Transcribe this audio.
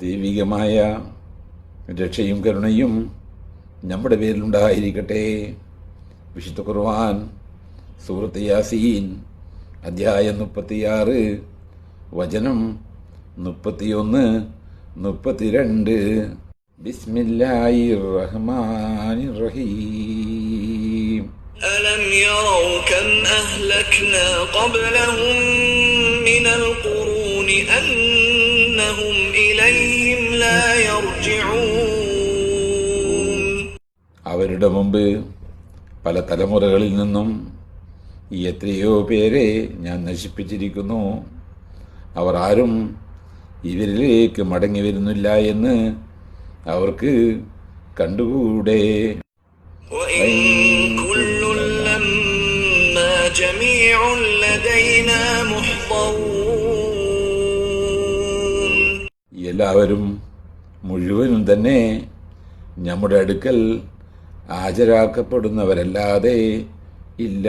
ദൈവികമായ രക്ഷയും കരുണയും നമ്മുടെ പേരിലുണ്ടായിരിക്കട്ടെ. വിശുദ്ധ ഖുർആൻ സൂറത്ത് യാസീൻ അധ്യായം 36 വചനം 31, 32. ബിസ്മില്ലാഹിർ റഹ്മാനിർ റഹീം. ألم يروا كم أهلكنا قبلهم من القرون أنهم إليهم لا يرجعون. അവരുടെ മുമ്പ് പല തലമുറകളിൽ നിന്നും എത്രയോ പേരെ ഞാൻ നശിപ്പിച്ചിരിക്കുന്നു. അവർ ആരും ഇവരിലേക്ക് മടങ്ങി വരുന്നില്ല എന്ന് അവർക്ക് കണ്ടുകൂടെ. എല്ലാവരും മുഴുവനും തന്നെ നമ്മുടെ അടുക്കൽ ഹാജരാക്കപ്പെടുന്നവരല്ലാതെ ഇല്ല.